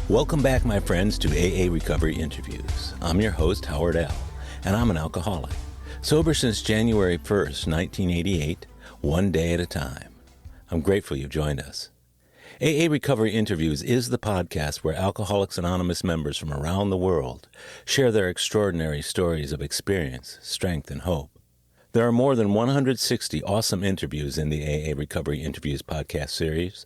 Welcome back, my friends, to AA Recovery Interviews. I'm your host, Howard L., and I'm an alcoholic. Sober since January 1st, 1988, one day at a time. I'm grateful you've joined us. AA Recovery Interviews is the podcast where Alcoholics Anonymous members from around the world share their extraordinary stories of experience, strength, and hope. There are more than 160 awesome interviews in the AA Recovery Interviews podcast series.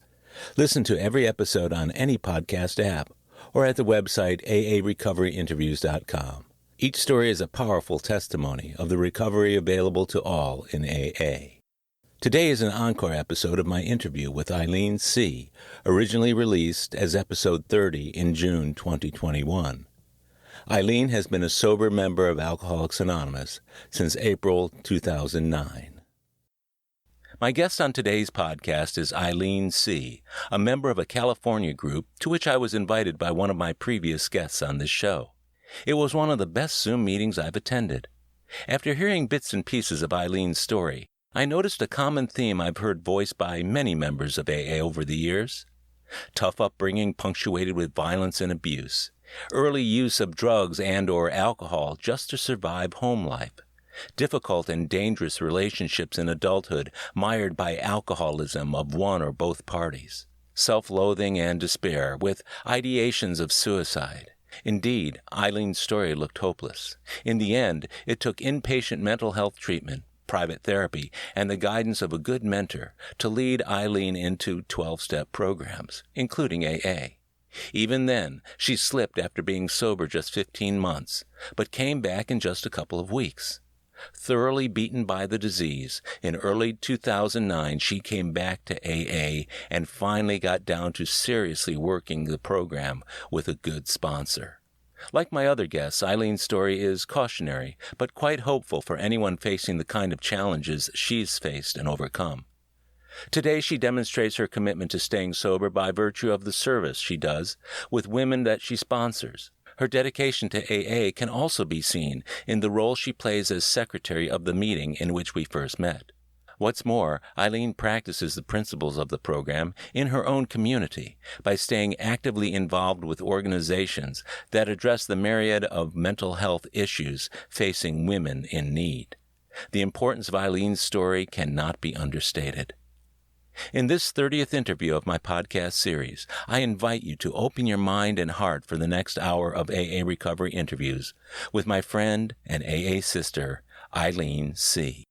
Listen to every episode on any podcast app or at the website aarecoveryinterviews.com. Each story is a powerful testimony of the recovery available to all in AA. Today is an encore episode of my interview with Aileen C., originally released as episode 30 in June 2021. Aileen has been a sober member of Alcoholics Anonymous since April 2009. My guest on today's podcast is Aileen C., a member of a California group to which I was invited by one of my previous guests on this show. It was one of the best Zoom meetings I've attended. After hearing bits and pieces of Aileen's story, I noticed a common theme I've heard voiced by many members of AA over the years. Tough upbringing punctuated with violence and abuse, early use of drugs and or alcohol just to survive home life, difficult and dangerous relationships in adulthood mired by alcoholism of one or both parties, self-loathing and despair with ideations of suicide. Indeed, Aileen's story looked hopeless. In the end, it took inpatient mental health treatment, private therapy, and the guidance of a good mentor to lead Aileen into 12-step programs, including AA. Even then, she slipped after being sober just 15 months, but came back in just a couple of weeks. Thoroughly beaten by the disease, in early 2009 she came back to AA and finally got down to seriously working the program with a good sponsor. Like my other guests, Aileen's story is cautionary, but quite hopeful for anyone facing the kind of challenges she's faced and overcome. Today she demonstrates her commitment to staying sober by virtue of the service she does with women that she sponsors. Her dedication to AA can also be seen in the role she plays as secretary of the meeting in which we first met. What's more, Aileen practices the principles of the program in her own community by staying actively involved with organizations that address the myriad of mental health issues facing women in need. The importance of Aileen's story cannot be understated. In this 30th interview of my podcast series, I invite you to open your mind and heart for the next hour of AA Recovery Interviews with my friend and AA sister, Aileen C.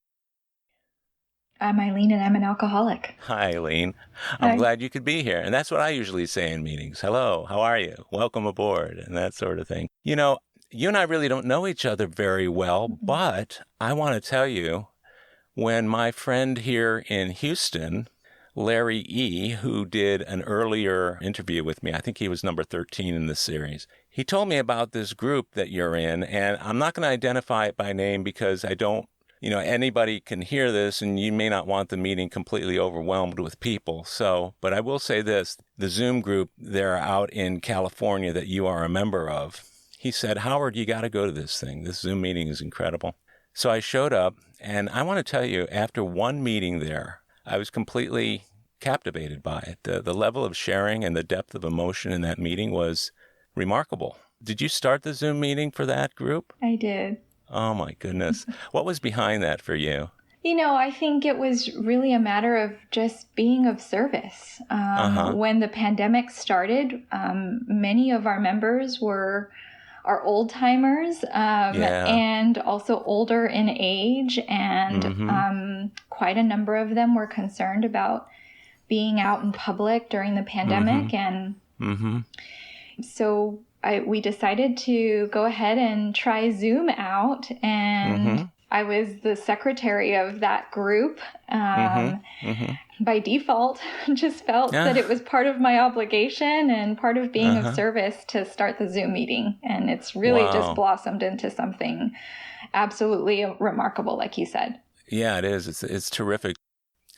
I'm Aileen, and I'm an alcoholic. Hi, Aileen. I'm glad you could be here. And that's what I usually say in meetings. Hello, how are you? Welcome aboard, and that sort of thing. You know, you and I really don't know each other very well, but I want to tell you, when my friend here in Houston, Larry E., who did an earlier interview with me, I think he was number 13 in this series, he told me about this group that you're in, and I'm not going to identify it by name because I don't, anybody can hear this and you may not want the meeting completely overwhelmed with people. But I will say this, the Zoom group, they're out in California that you are a member of. He said, Howard, you got to go to this thing. This Zoom meeting is incredible. So I showed up, and I want to tell you, after one meeting there, I was completely captivated by it. The level of sharing and the depth of emotion in that meeting was remarkable. Did you start the Zoom meeting for that group? I did. Oh, my goodness. What was behind that for you? I think it was really a matter of just being of service. When the pandemic started, many of our members are old timers and also older in age, and quite a number of them were concerned about being out in public during the pandemic. And so we decided to go ahead and try Zoom out, and I was the secretary of that group. By default, just felt that it was part of my obligation and part of being of service to start the Zoom meeting. And it's really just blossomed into something absolutely remarkable, like you said. Yeah, it is. It's terrific.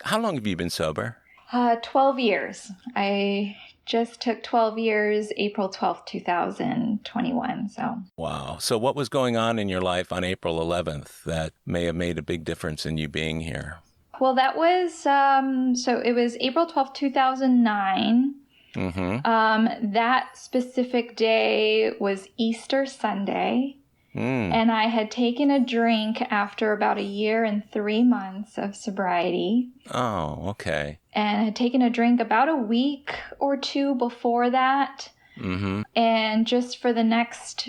How long have you been sober? 12 years. I just took 12 years, April 12th, 2021. Wow. So what was going on in your life on April 11th that may have made a big difference in you being here? Well, that was, so it was April 12th, 2009. That specific day was Easter Sunday. And I had taken a drink after about a year and 3 months of sobriety. Oh, okay. And had taken a drink about a week or two before that. And just for the next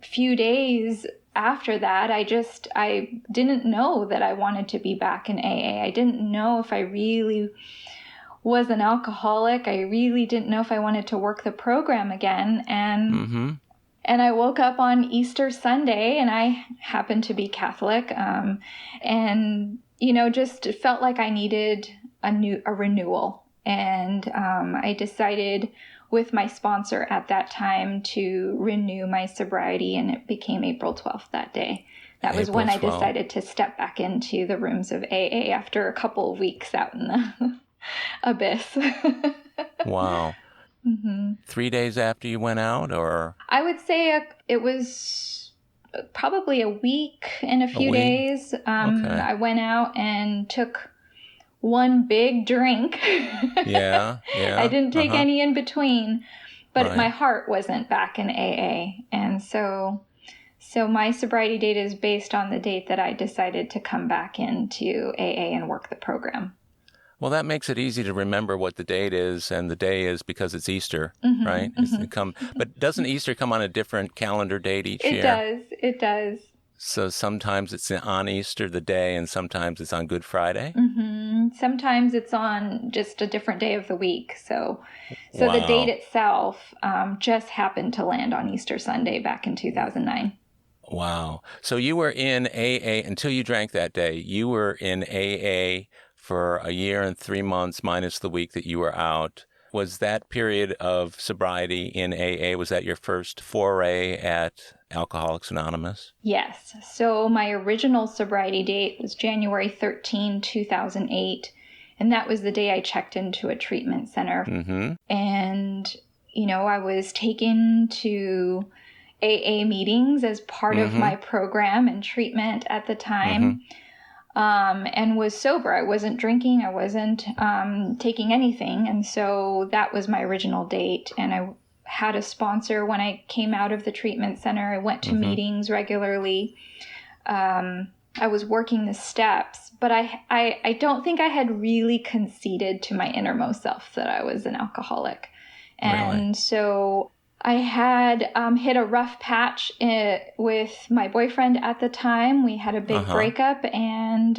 few days after that, I didn't know that I wanted to be back in AA. I didn't know if I really was an alcoholic. I really didn't know if I wanted to work the program again. And I woke up on Easter Sunday, and I happened to be Catholic, and, just felt like I needed a renewal. And I decided with my sponsor at that time to renew my sobriety, and it became April 12th that day. That was when I decided to step back into the rooms of AA after a couple of weeks out in the abyss. Wow. 3 days after you went out, or? I would say it was probably a week and a few days. Okay. I went out and took one big drink. Yeah. I didn't take any in between, but my heart wasn't back in AA. And so my sobriety date is based on the date that I decided to come back into AA and work the program. Well, that makes it easy to remember what the date is, and the day is because it's Easter, right? But doesn't Easter come on a different calendar date each year? It does. So sometimes it's on Easter, the day, and sometimes it's on Good Friday? Sometimes it's on just a different day of the week. So the date itself just happened to land on Easter Sunday back in 2009. Wow. So you were in AA until you drank that day. You were in AA for a year and 3 months minus the week that you were out. Was that period of sobriety in AA, was that your first foray at Alcoholics Anonymous? Yes. So my original sobriety date was January 13, 2008. And that was the day I checked into a treatment center. And, I was taken to AA meetings as part of my program and treatment at the time. And was sober. I wasn't drinking. I wasn't taking anything. And so that was my original date. And I had a sponsor when I came out of the treatment center. I went to meetings regularly. I was working the steps, but I don't think I had really conceded to my innermost self that I was an alcoholic. And so I had hit a rough patch with my boyfriend at the time. We had a big breakup, and,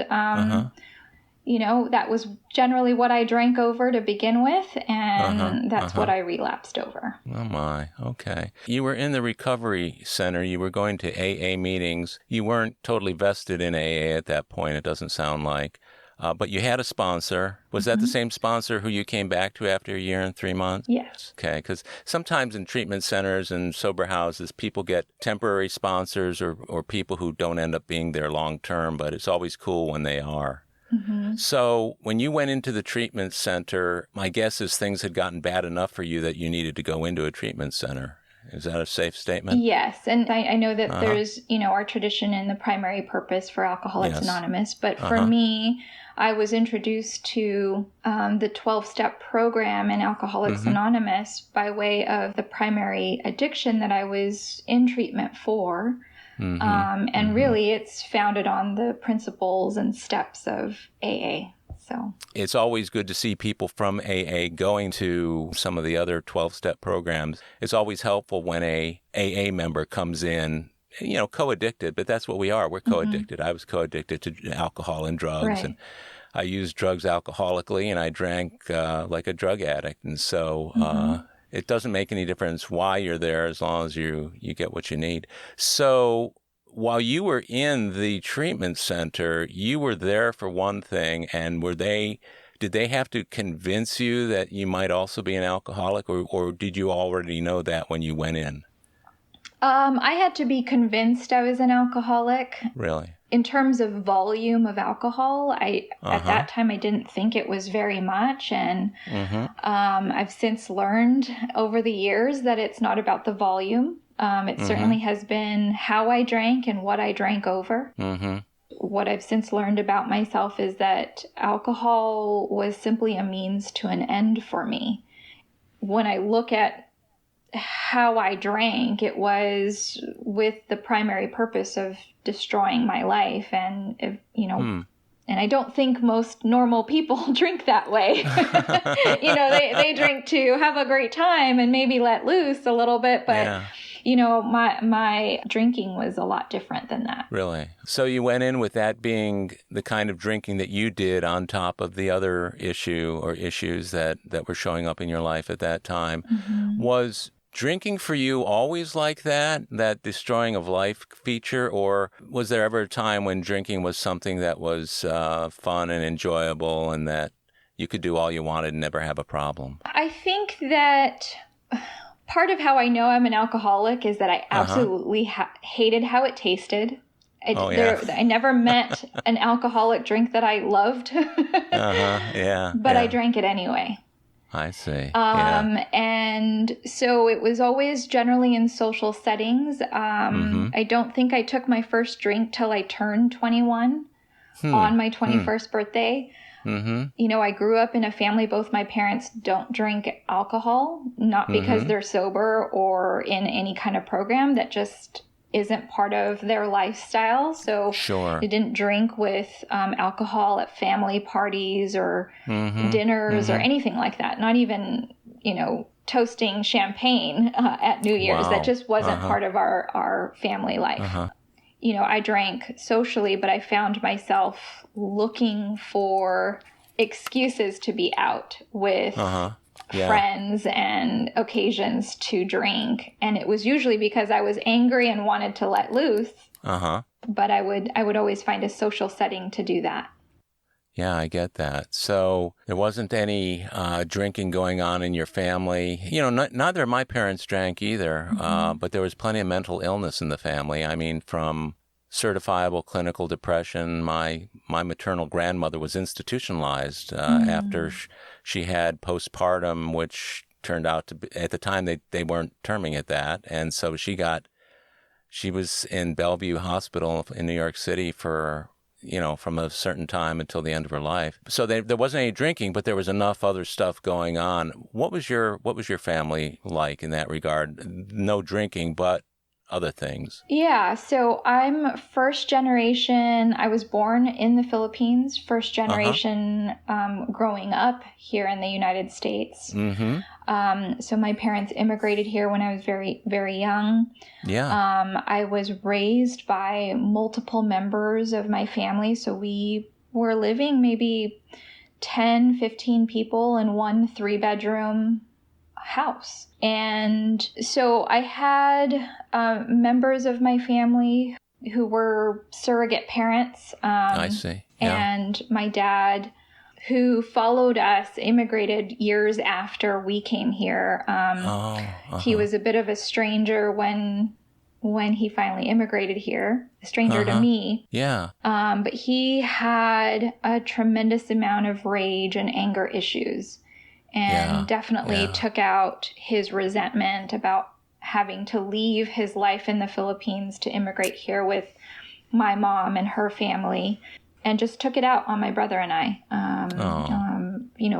that was generally what I drank over to begin with, and that's what I relapsed over. Oh, my. Okay. You were in the recovery center. You were going to AA meetings. You weren't totally vested in AA at that point, it doesn't sound like. But you had a sponsor. Was that the same sponsor who you came back to after a year and 3 months? Yes. Okay, because sometimes in treatment centers and sober houses, people get temporary sponsors or people who don't end up being there long term, but it's always cool when they are. So when you went into the treatment center, my guess is things had gotten bad enough for you that you needed to go into a treatment center. Is that a safe statement? Yes. And I know that there's, our tradition and the primary purpose for Alcoholics Anonymous. But for me, I was introduced to the 12-step program in Alcoholics Anonymous by way of the primary addiction that I was in treatment for. And really, it's founded on the principles and steps of AA. So it's always good to see people from AA going to some of the other 12-step programs. It's always helpful when a AA member comes in, co-addicted, but that's what we are. We're co-addicted. I was co-addicted to alcohol and drugs, and I used drugs alcoholically, and I drank like a drug addict. And so it doesn't make any difference why you're there as long as you get what you need. So while you were in the treatment center, you were there for one thing, and did they have to convince you that you might also be an alcoholic, or did you already know that when you went in? I had to be convinced I was an alcoholic. Really? In terms of volume of alcohol, at that time I didn't think it was very much, and I've since learned over the years that it's not about the volume. It certainly has been how I drank and what I drank over. What I've since learned about myself is that alcohol was simply a means to an end for me. when I look at how I drank, it was with the primary purpose of destroying my life. And, and I don't think most normal people drink that way. They drink to have a great time and maybe let loose a little bit. But, my drinking was a lot different than that. Really? So you went in with that being the kind of drinking that you did on top of the other issue or issues that were showing up in your life at that time. Mm-hmm. Was drinking for you always like that destroying of life feature, or was there ever a time when drinking was something that was fun and enjoyable and that you could do all you wanted and never have a problem? I think that part of how I know I'm an alcoholic is that I absolutely hated how it tasted. I never met an alcoholic drink that I loved, but I drank it anyway. I see. And so it was always generally in social settings. I don't think I took my first drink till I turned 21 on my 21st birthday. Mm-hmm. I grew up in a family, both my parents don't drink alcohol, not because they're sober or in any kind of program, that just isn't part of their lifestyle. So they didn't drink with alcohol at family parties or dinners or anything like that. Not even, toasting champagne at New Year's. Wow. That just wasn't part of our family life. I drank socially, but I found myself looking for excuses to be out with friends and occasions to drink. And it was usually because I was angry and wanted to let loose. But I would always find a social setting to do that. Yeah, I get that. So there wasn't any drinking going on in your family. Neither of my parents drank either, but there was plenty of mental illness in the family. I mean, from certifiable clinical depression. My maternal grandmother was institutionalized after she had postpartum, which turned out to be, at the time they weren't terming it that. And so she was in Bellevue Hospital in New York City for, from a certain time until the end of her life. So there wasn't any drinking, but there was enough other stuff going on. What was your family like in that regard? No drinking, but other things. Yeah, so I'm first generation. I was born in the Philippines, first generation growing up here in the United States. So my parents immigrated here when I was very, very young. Yeah. I was raised by multiple members of my family. So we were living maybe 10, 15 people in one 3-bedroom house. And so I had members of my family who were surrogate parents. I see. Yeah. And my dad, who followed us, immigrated years after we came here. He was a bit of a stranger when he finally immigrated here, a stranger to me. Yeah. But he had a tremendous amount of rage and anger issues. And definitely took out his resentment about having to leave his life in the Philippines to immigrate here with my mom and her family, and just took it out on my brother and I,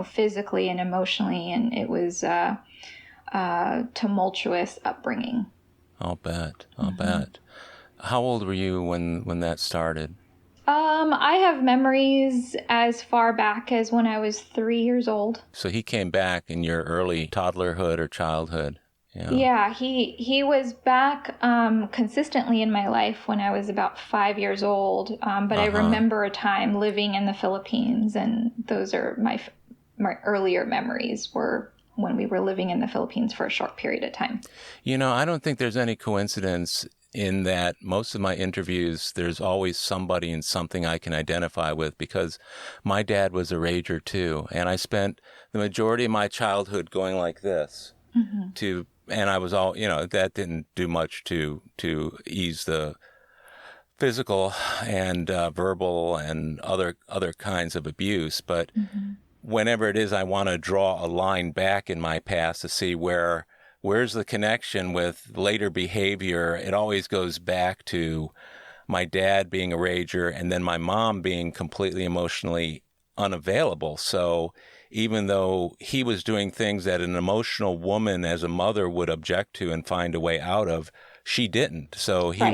physically and emotionally. And it was a tumultuous upbringing. I'll bet. How old were you when that started? I have memories as far back as when I was 3 years old. So he came back in your early toddlerhood or childhood. Yeah, he was back consistently in my life when I was about 5 years old. But I remember a time living in the Philippines, and those are my earlier memories were when we were living in the Philippines for a short period of time. I don't think there's any coincidence in that most of my interviews, there's always somebody and something I can identify with, because my dad was a rager too. And I spent the majority of my childhood going like this and I was all, that didn't do much to ease the physical and verbal and other kinds of abuse. But whenever it is, I want to draw a line back in my past to see where's the connection with later behavior. It always goes back to my dad being a rager and then my mom being completely emotionally unavailable. So even though he was doing things that an emotional woman as a mother would object to and find a way out of, she didn't. So he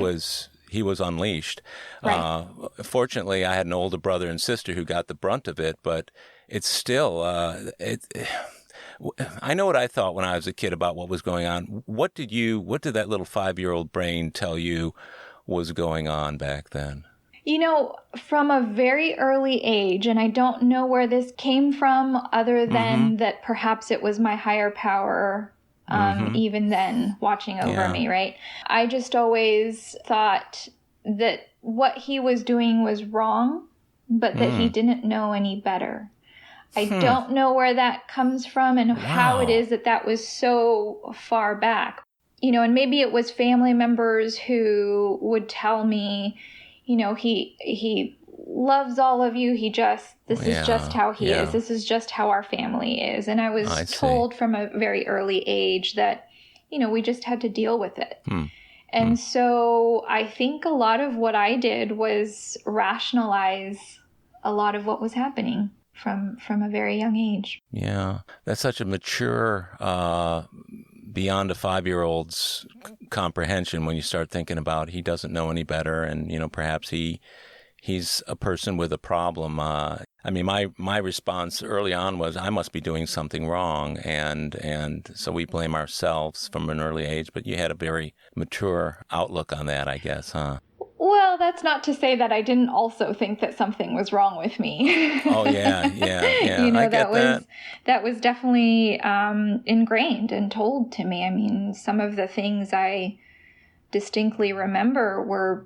was unleashed. Right. Fortunately, I had an older brother and sister who got the brunt of it, but it's still, I know what I thought when I was a kid about what was going on. What did that little 5-year-old brain tell you was going on back then? From a very early age, and I don't know where this came from other than that perhaps it was my higher power, even then watching over me, right? I just always thought that what he was doing was wrong, but that he didn't know any better. I don't know where that comes from and how it is that was so far back. And maybe it was family members who would tell me, he loves all of you. This is just how he is. This is just how our family is. And I was told from a very early age that, we just had to deal with it. And so I think a lot of what I did was rationalize a lot of what was happening from a very young age. Yeah, that's such a mature, beyond a 5-year-old's comprehension when you start thinking about he doesn't know any better, and perhaps he's a person with a problem. My response early on was I must be doing something wrong, and so we blame ourselves from an early age. But you had a very mature outlook on that, I guess, huh? Well, that's not to say that I didn't also think that something was wrong with me. Oh, yeah. I get that. That was definitely ingrained and told to me. I mean, some of the things I distinctly remember were,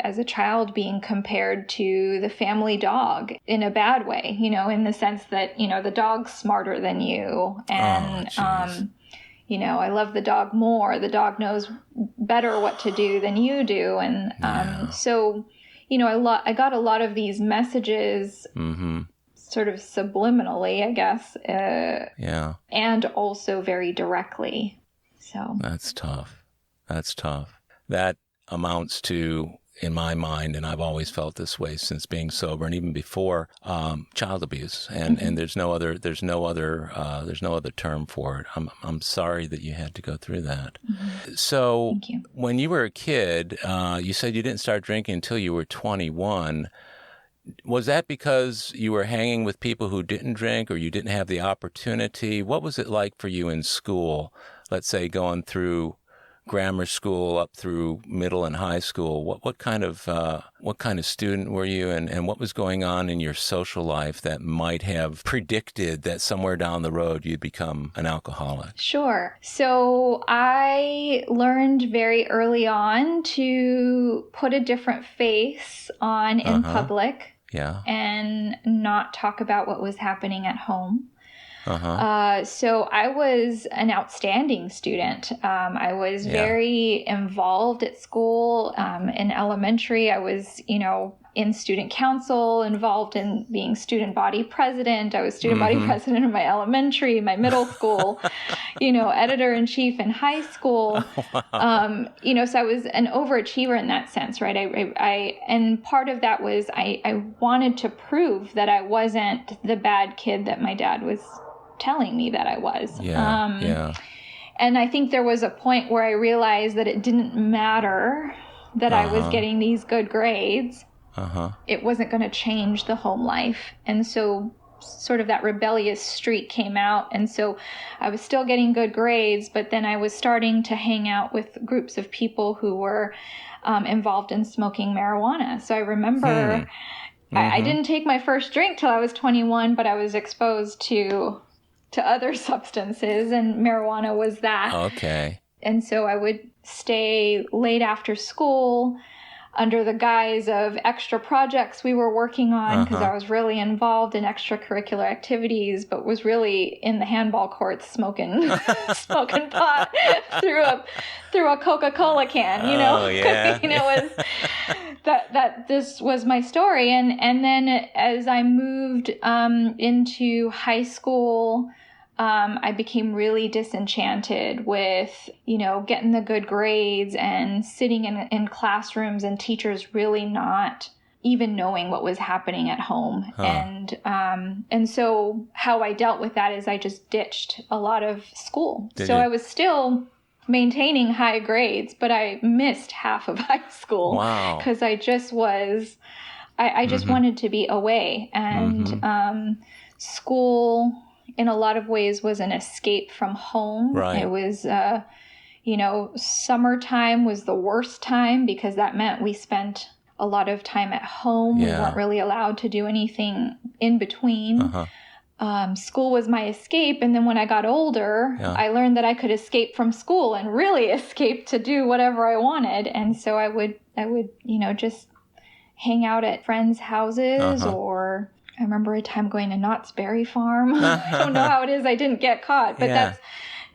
as a child being compared to the family dog in a bad way, in the sense that, the dog's smarter than you. And, I love the dog more. The dog knows better what to do than you do. And so, I got a lot of these messages sort of subliminally, I guess. And also very directly. So That's tough. That amounts to, in my mind, and I've always felt this way since being sober, and even before, child abuse. And there's no other term for it. I'm sorry that you had to go through that. So when you were a kid, you said you didn't start drinking until you were 21. Was that because you were hanging with people who didn't drink, or you didn't have the opportunity? What was it like for you in school? Let's say going through grammar school up through middle and high school. What kind of student were you, and what was going on in your social life that might have predicted that somewhere down the road you'd become an alcoholic? Sure. So I learned very early on to put a different face on in public. And not talk about what was happening at home. So I was an outstanding student. I was very involved at school. In elementary, I was, in student council, involved in being student body president. I was student body president in my elementary, my middle school, editor-in-chief in high school. So I was an overachiever in that sense, right? And part of that was I wanted to prove that I wasn't the bad kid that my dad was telling me that I was. And I think there was a point where I realized that it didn't matter that I was getting these good grades. It wasn't going to change the home life. And so sort of that rebellious streak came out. And so I was still getting good grades, but then I was starting to hang out with groups of people who were involved in smoking marijuana. So I remember I didn't take my first drink till I was 21, but I was exposed to other substances, and marijuana was that. Okay. And so I would stay late after school under the guise of extra projects we were working on, because I was really involved in extracurricular activities, but was really in the handball courts smoking pot through a Coca-Cola can, Oh, yeah. Was that this was my story. And then as I moved into high school, I became really disenchanted with, getting the good grades and sitting in classrooms and teachers really not, even knowing what was happening at home. And so how I dealt with that is I just ditched a lot of school. I was still maintaining high grades, but I missed half of high school. Wow. Because I just was, I just wanted to be away. And school, in a lot of ways, was an escape from home. Right. It was, summertime was the worst time because that meant we spent a lot of time at home. Yeah. We weren't really allowed to do anything in between. School was my escape. And then when I got older, I learned that I could escape from school and really escape to do whatever I wanted. And so I would, just hang out at friends' houses, or I remember a time going to Knott's Berry Farm. I don't know how it is. I didn't get caught, but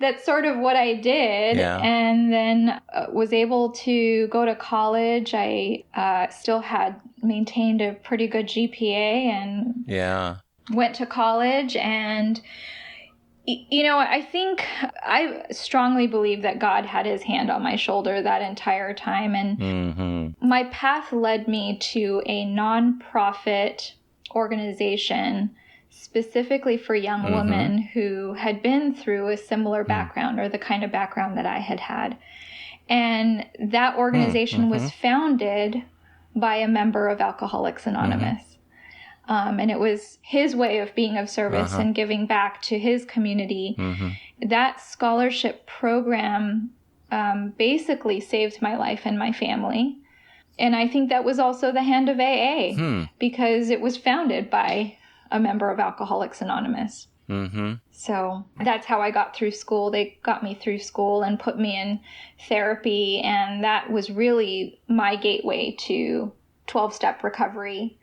that's sort of what I did. Yeah. And then was able to go to college. I still had maintained a pretty good GPA and went to college. And, I think I strongly believe that God had his hand on my shoulder that entire time. And my path led me to a nonprofit organization specifically for young women who had been through a similar background or the kind of background that I had had. And that organization was founded by a member of Alcoholics Anonymous. And it was his way of being of service and giving back to his community. That scholarship program basically saved my life and my family. And I think that was also the hand of AA because it was founded by a member of Alcoholics Anonymous. So that's how I got through school. They got me through school and put me in therapy. And that was really my gateway to 12-step recovery,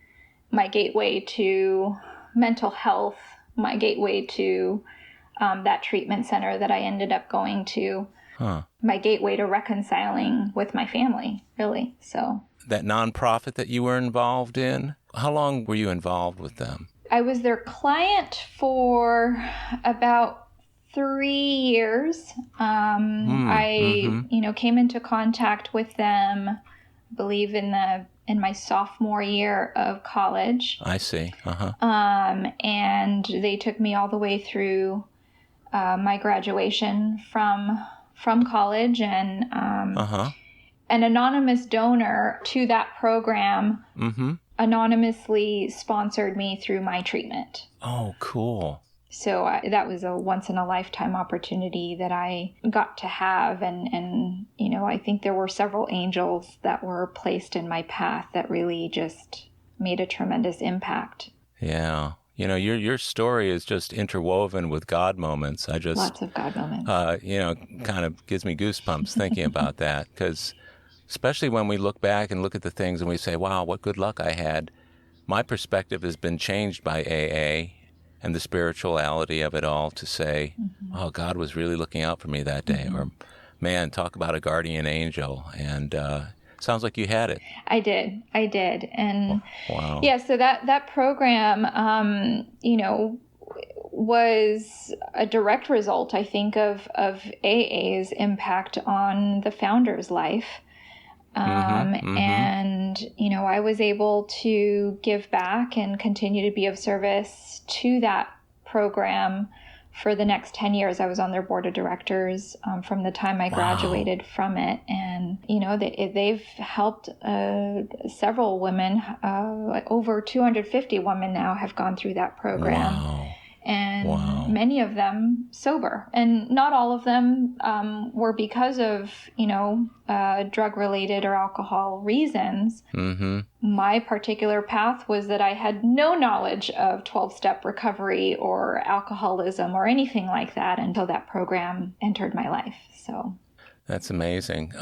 my gateway to mental health, my gateway to that treatment center that I ended up going to, my gateway to reconciling with my family, really. So that nonprofit that you were involved in, how long were you involved with them? I was their client for about 3 years. I came into contact with them, I believe in my sophomore year of college. I see. And they took me all the way through my graduation from college, and an anonymous donor to that program anonymously sponsored me through my treatment. Oh, cool. So that was a once-in-a-lifetime opportunity that I got to have. And I think there were several angels that were placed in my path that really just made a tremendous impact. Yeah. Your story is just interwoven with God moments. Lots of God moments. Kind of gives me goosebumps thinking about that, because especially when we look back and look at the things and we say, wow, what good luck I had. My perspective has been changed by AA and the spirituality of it all to say, oh, God was really looking out for me that day. Or, man, talk about a guardian angel. And sounds like you had it. I did. And wow. Yeah, so that program, was a direct result, I think, of AA's impact on the founder's life. And, I was able to give back and continue to be of service to that program for the next 10 years. I was on their board of directors from the time I graduated from it. And, they've helped several women. Over 250 women now have gone through that program. Wow. And many of them sober. And not all of them were because of, drug-related or alcohol reasons. My particular path was that I had no knowledge of 12-step recovery or alcoholism or anything like that until that program entered my life. So that's amazing.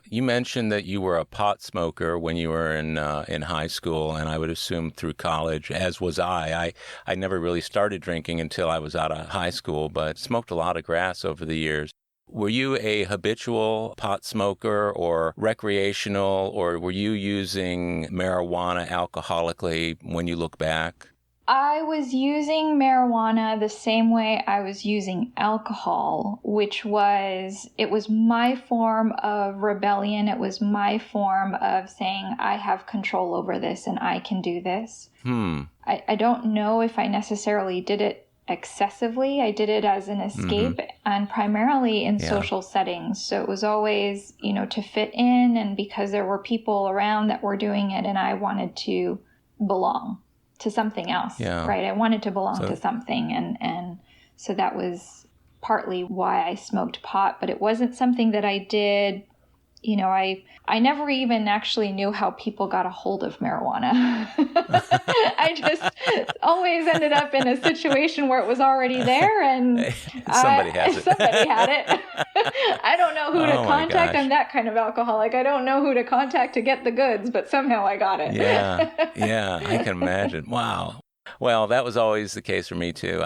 You mentioned that you were a pot smoker when you were in high school, and I would assume through college, as was I. I never really started drinking until I was out of high school, but smoked a lot of grass over the years. Were you a habitual pot smoker or recreational, or were you using marijuana alcoholically when you look back? I was using marijuana the same way I was using alcohol, which was, it was my form of rebellion. It was my form of saying, I have control over this and I can do this. I don't know if I necessarily did it excessively. I did it as an escape and primarily in social settings. So it was always, to fit in, and because there were people around that were doing it and I wanted to belong to something else, right? I wanted to belong to something. And so that was partly why I smoked pot, but it wasn't something that I did. I never even actually knew how people got a hold of marijuana. I just always ended up in a situation where it was already there and somebody has it. Somebody had it. I don't know who to contact. I'm that kind of alcoholic. I don't know who to contact to get the goods, but somehow I got it. Yeah, I can imagine. Wow. Well, that was always the case for me, too.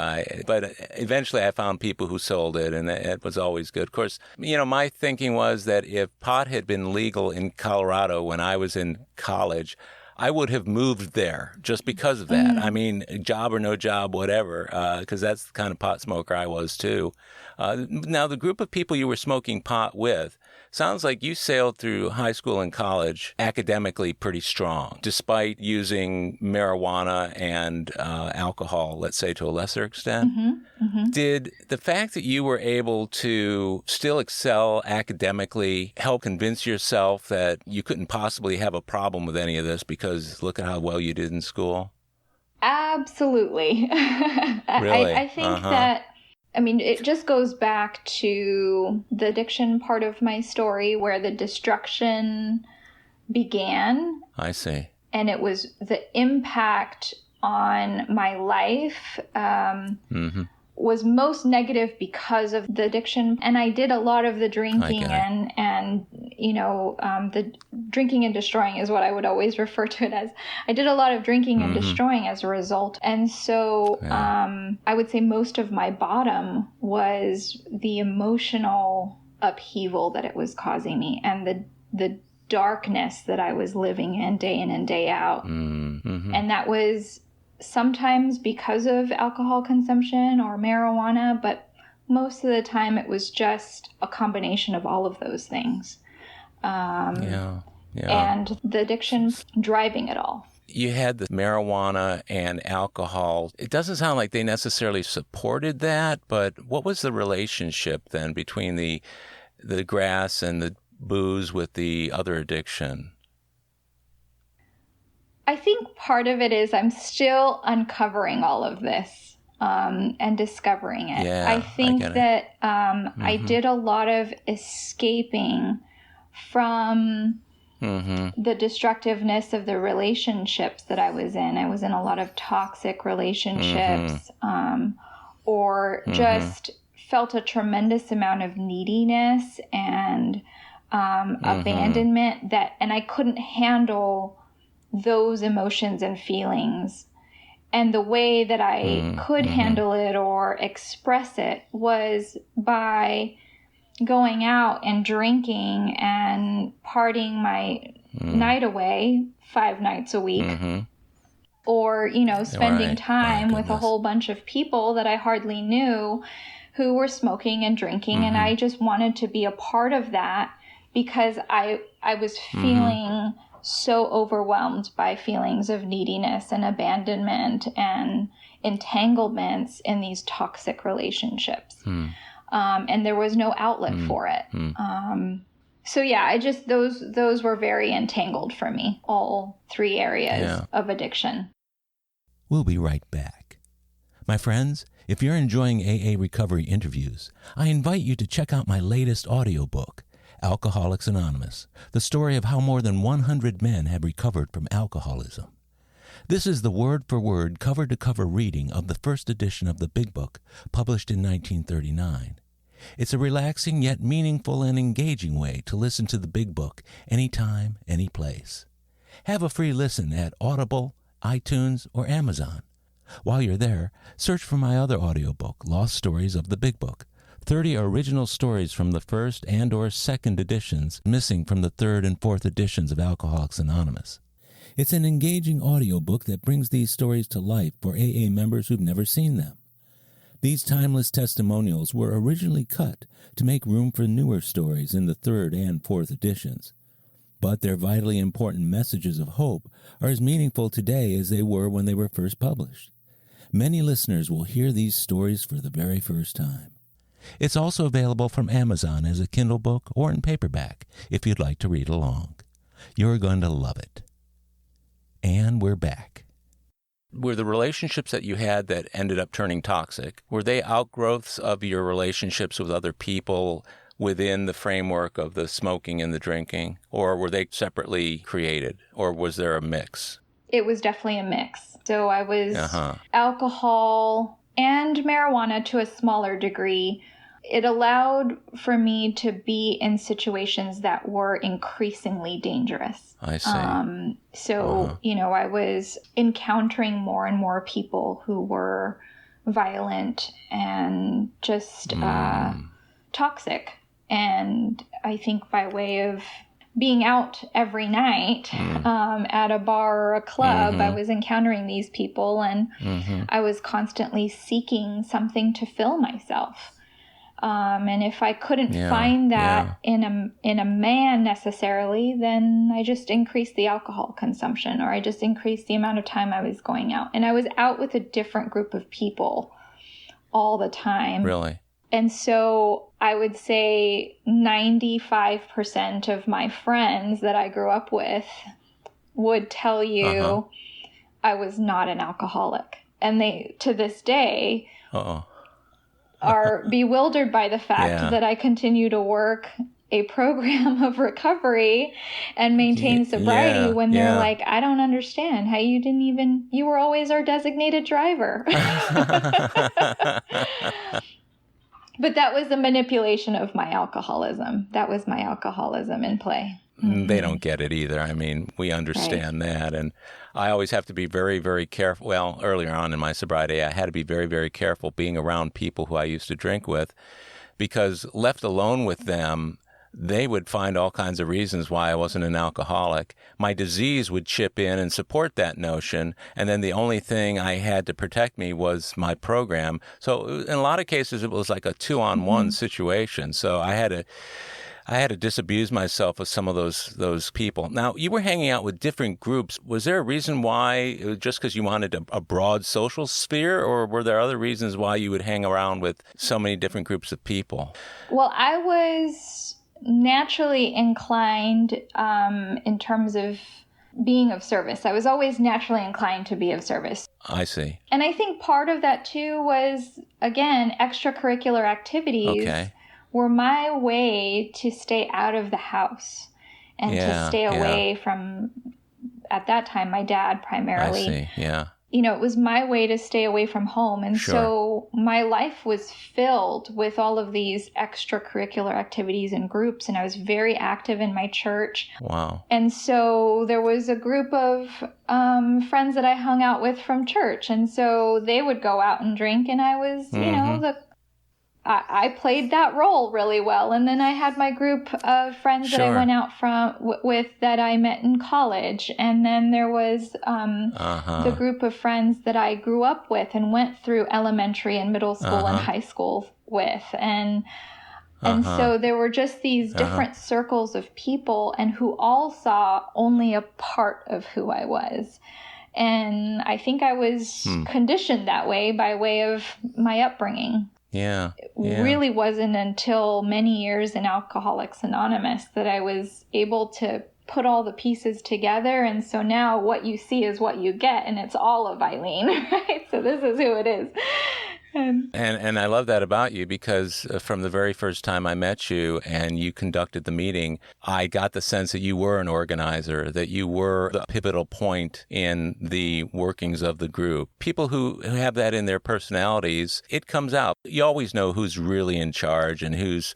But eventually I found people who sold it, and it was always good. Of course, my thinking was that if pot had been legal in Colorado when I was in college, I would have moved there just because of that. I mean, job or no job, whatever, because that's the kind of pot smoker I was, too. Now, the group of people you were smoking pot with, sounds like you sailed through high school and college academically pretty strong, despite using marijuana and alcohol, let's say, to a lesser extent. Did the fact that you were able to still excel academically help convince yourself that you couldn't possibly have a problem with any of this because look at how well you did in school? Absolutely. Really? I think that, it just goes back to the addiction part of my story where the destruction began. I see. And it was the impact on my life was most negative because of the addiction. And I did a lot of the drinking and the drinking and destroying is what I would always refer to it as. I did a lot of drinking and destroying as a result. And so I would say most of my bottom was the emotional upheaval that it was causing me and the darkness that I was living in and day out. And that was sometimes because of alcohol consumption or marijuana, but most of the time it was just a combination of all of those things. And the addiction driving it all. You had the marijuana and alcohol. It doesn't sound like they necessarily supported that, but what was the relationship then between the grass and the booze with the other addiction? I think part of it is I'm still uncovering all of this and discovering it. I think that I did a lot of escaping from the destructiveness of the relationships that I was in. I was in a lot of toxic relationships or just felt a tremendous amount of neediness and abandonment and I couldn't handle those emotions and feelings. And the way that I could handle it or express it was by going out and drinking and partying my night away 5 nights a week. Or, spending time with a whole bunch of people that I hardly knew who were smoking and drinking. And I just wanted to be a part of that because I was feeling so overwhelmed by feelings of neediness and abandonment and entanglements in these toxic relationships. And there was no outlet for it. So I just, those were very entangled for me, all 3 areas of addiction. We'll be right back. My friends, if you're enjoying AA Recovery interviews, I invite you to check out my latest audiobook, Alcoholics Anonymous, the story of how more than 100 men have recovered from alcoholism. This is the word-for-word, cover-to-cover reading of the first edition of the Big Book, published in 1939. It's a relaxing yet meaningful and engaging way to listen to the Big Book anytime, any place. Have a free listen at Audible, iTunes, or Amazon. While you're there, search for my other audiobook, Lost Stories of the Big Book, 30 original stories from the first and or second editions, missing from the third and fourth editions of Alcoholics Anonymous. It's an engaging audiobook that brings these stories to life for AA members who've never seen them. These timeless testimonials were originally cut to make room for newer stories in the third and fourth editions. But their vitally important messages of hope are as meaningful today as they were when they were first published. Many listeners will hear these stories for the very first time. It's also available from Amazon as a Kindle book or in paperback if you'd like to read along. You're going to love it. And we're back. Were the relationships that you had that ended up turning toxic, were they outgrowths of your relationships with other people within the framework of the smoking and the drinking, or were they separately created, or was there a mix? It was definitely a mix. So I was alcohol and marijuana to a smaller degree. It allowed for me to be in situations that were increasingly dangerous. I see. I was encountering more and more people who were violent and just toxic. And I think by way of being out every night at a bar or a club, I was encountering these people, and I was constantly seeking something to fill myself. And if I couldn't find that in a man necessarily, then I just increased the alcohol consumption, or I just increased the amount of time I was going out. And I was out with a different group of people all the time. Really? And so I would say 95% of my friends that I grew up with would tell you I was not an alcoholic. And they, to this day, are bewildered by the fact that I continue to work a program of recovery and maintain sobriety when they're like, I don't understand how you were always our designated driver. But that was the manipulation of my alcoholism. That was my alcoholism in play. They don't get it either. I mean, we understand that. And I always have to be very, very careful. Well, earlier on in my sobriety, I had to be very, very careful being around people who I used to drink with, because left alone with them, they would find all kinds of reasons why I wasn't an alcoholic. My disease would chip in and support that notion, and then the only thing I had to protect me was my program. So in a lot of cases, it was like a two-on-one situation. So I had to disabuse myself of some of those people. Now, you were hanging out with different groups. Was there a reason why? It was just because you wanted a broad social sphere, or were there other reasons why you would hang around with so many different groups of people? Well, I was naturally inclined in terms of being of service. I was always naturally inclined to be of service. I see. And I think part of that too was, again, extracurricular activities were my way to stay out of the house and to stay away from, at that time, my dad primarily. I see, It was my way to stay away from home. And so my life was filled with all of these extracurricular activities and groups. And I was very active in my church. Wow. And so there was a group of friends that I hung out with from church. And so they would go out and drink. And I was, I played that role really well. And then I had my group of friends that I went out with that I met in college. And then there was the group of friends that I grew up with and went through elementary and middle school and high school with. And so there were just these different circles of people, and who all saw only a part of who I was. And I think I was conditioned that way by way of my upbringing. Yeah. It really wasn't until many years in Alcoholics Anonymous that I was able to put all the pieces together. And so now what you see is what you get, and it's all of Aileen, right? So this is who it is. And I love that about you, because from the very first time I met you and you conducted the meeting, I got the sense that you were an organizer, that you were the pivotal point in the workings of the group. People who have that in their personalities, it comes out. You always know who's really in charge and who's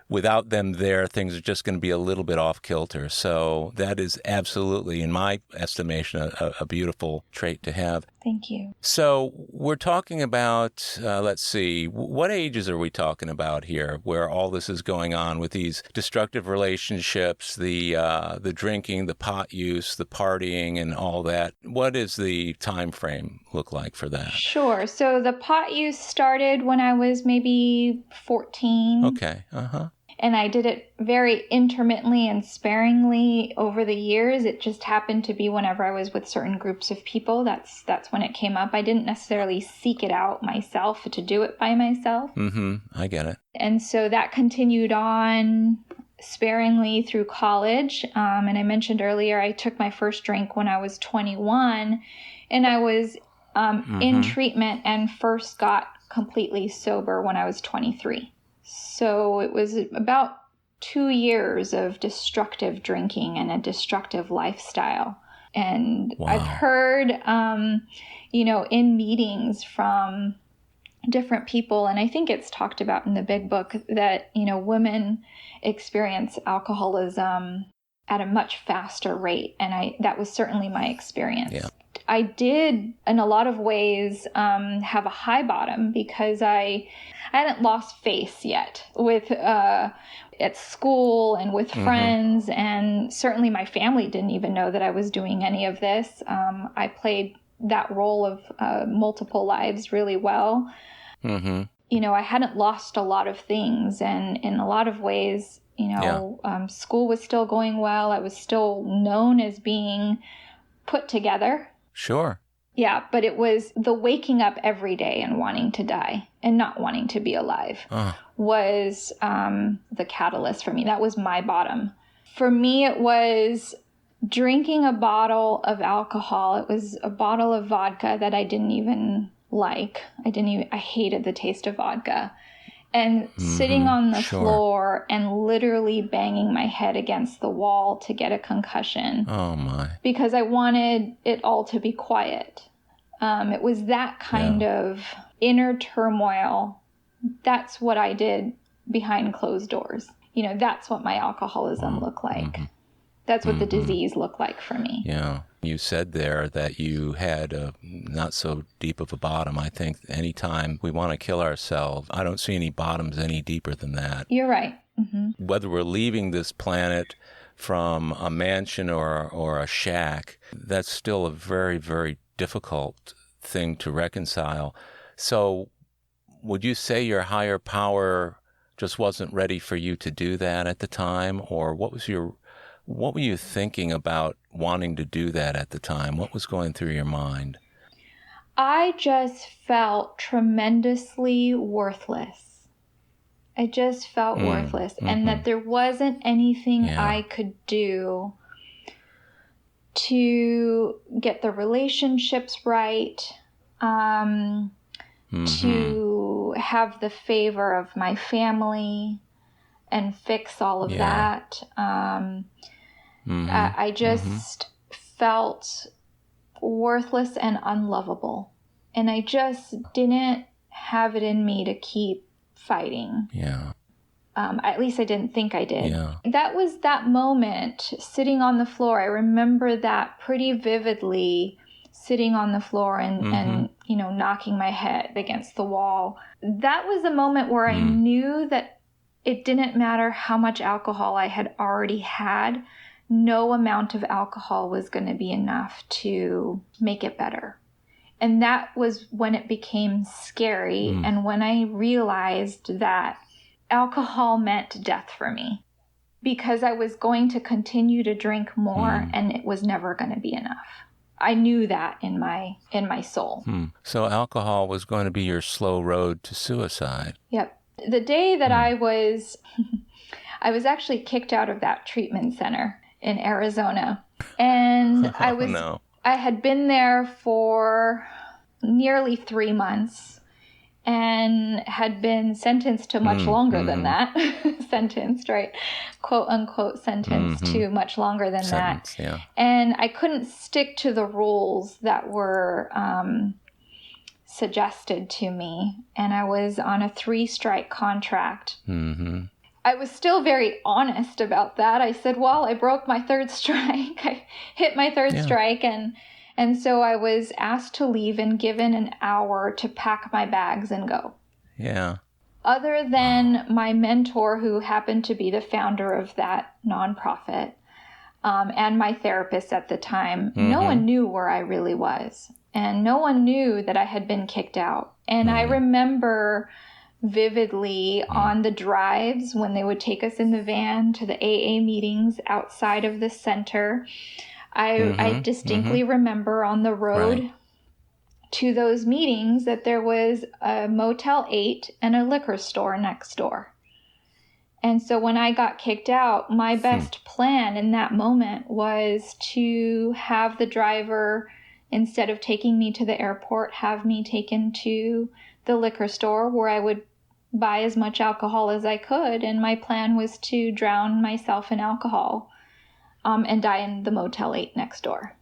without them there, things are just going to be a little bit off kilter. So that is absolutely, in my estimation, a beautiful trait to have. Thank you. So we're talking about, let's see, what ages are we talking about here where all this is going on with these destructive relationships, the drinking, the pot use, the partying, and all that? What does the time frame look like for that? Sure. So the pot use started when I was maybe 14. Okay. Uh-huh. And I did it very intermittently and sparingly over the years. It just happened to be whenever I was with certain groups of people. That's when it came up. I didn't necessarily seek it out myself to do it by myself. Mm-hmm. I get it. And so that continued on sparingly through college. And I mentioned earlier, I took my first drink when I was 21. And I was in treatment and first got completely sober when I was 23. So it was about 2 years of destructive drinking and a destructive lifestyle. And Wow. I've heard, in meetings from different people, and I think it's talked about in the big book, that, women experience alcoholism at a much faster rate. And that was certainly my experience. Yeah. I did, in a lot of ways, have a high bottom because I hadn't lost face yet with at school and with friends, and certainly my family didn't even know that I was doing any of this. I played that role of multiple lives really well. Mm-hmm. I hadn't lost a lot of things, and in a lot of ways, school was still going well. I was still known as being put together. Sure. Yeah, but it was the waking up every day and wanting to die and not wanting to be alive was the catalyst for me. That was my bottom. For me, it was drinking a bottle of alcohol. It was a bottle of vodka that I didn't even like. I hated the taste of vodka. And sitting on the floor and literally banging my head against the wall to get a concussion. Oh, my. Because I wanted it all to be quiet. It was that kind of inner turmoil. That's what I did behind closed doors. That's what my alcoholism looked like. That's what the disease looked like for me. Yeah. You said there that you had a not so deep of a bottom. I think anytime we want to kill ourselves, I don't see any bottoms any deeper than that. You're right. Mm-hmm. Whether we're leaving this planet from a mansion or a shack, that's still a very, very difficult thing to reconcile. So would you say your higher power just wasn't ready for you to do that at the time? Or what were you thinking about wanting to do that at the time? What was going through your mind? I just felt tremendously worthless. I just felt worthless, and that there wasn't anything I could do to get the relationships right, to have the favor of my family and fix all of that. I just felt worthless and unlovable. And I just didn't have it in me to keep fighting. Yeah. At least I didn't think I did. Yeah. That was that moment sitting on the floor. I remember that pretty vividly, sitting on the floor and knocking my head against the wall. That was the moment where I knew that it didn't matter how much alcohol I had already had. No amount of alcohol was going to be enough to make it better. And that was when it became scary and when I realized that alcohol meant death for me because I was going to continue to drink more and it was never going to be enough. I knew that in my soul. So alcohol was going to be your slow road to suicide. Yep. The day that I was actually kicked out of that treatment center in Arizona. And I had been there for nearly 3 months and had been sentenced to much longer than that. Sentenced, right? Quote unquote sentenced to much longer than that. Yeah. And I couldn't stick to the rules that were suggested to me. And I was on a 3-strike contract. I was still very honest about that. I said, well, I broke my third strike. I hit my third strike. And so I was asked to leave and given an hour to pack my bags and go. Yeah. Other than my mentor, who happened to be the founder of that nonprofit, and my therapist at the time, no one knew where I really was. And no one knew that I had been kicked out. And I remember vividly on the drives when they would take us in the van to the AA meetings outside of the center. I distinctly remember on the road to those meetings that there was a Motel 8 and a liquor store next door. And so when I got kicked out, my best plan in that moment was to have the driver, instead of taking me to the airport, have me taken to the liquor store where I would buy as much alcohol as I could. And my plan was to drown myself in alcohol and die in the Motel 8 next door.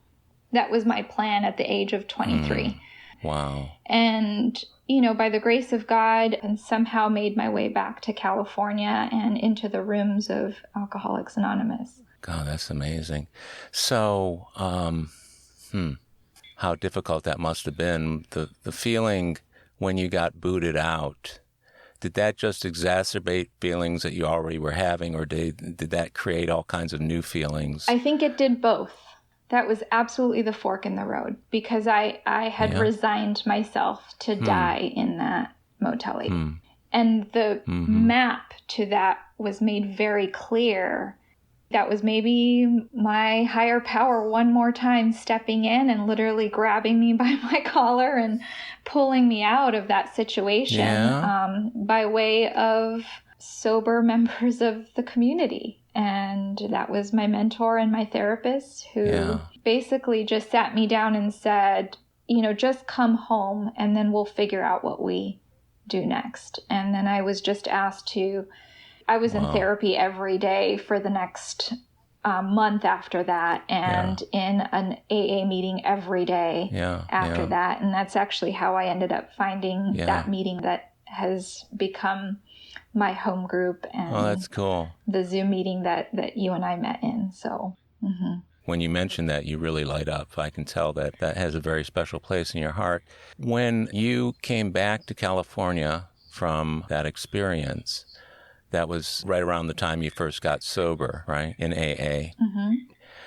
That was my plan at the age of 23. Wow. And, you know, by the grace of God, and somehow made my way back to California and into the rooms of Alcoholics Anonymous. God, that's amazing. So, how difficult that must have been. The feeling when you got booted out, did that just exacerbate feelings that you already were having, or did that create all kinds of new feelings? I think it did both. That was absolutely the fork in the road, because I had resigned myself to die in that Motel 8. And the map to that was made very clear. That was maybe my higher power one more time stepping in and literally grabbing me by my collar and pulling me out of that situation by way of sober members of the community. And that was my mentor and my therapist, who basically just sat me down and said, you know, just come home and then we'll figure out what we do next. And then I was just asked to, I was in therapy every day for the next month after that, and in an AA meeting every day after that. And that's actually how I ended up finding that meeting that has become my home group, and that's cool. The Zoom meeting that you and I met in. So when you mention that, you really light up. I can tell that has a very special place in your heart. When you came back to California from that experience, that was right around the time you first got sober, right, in AA.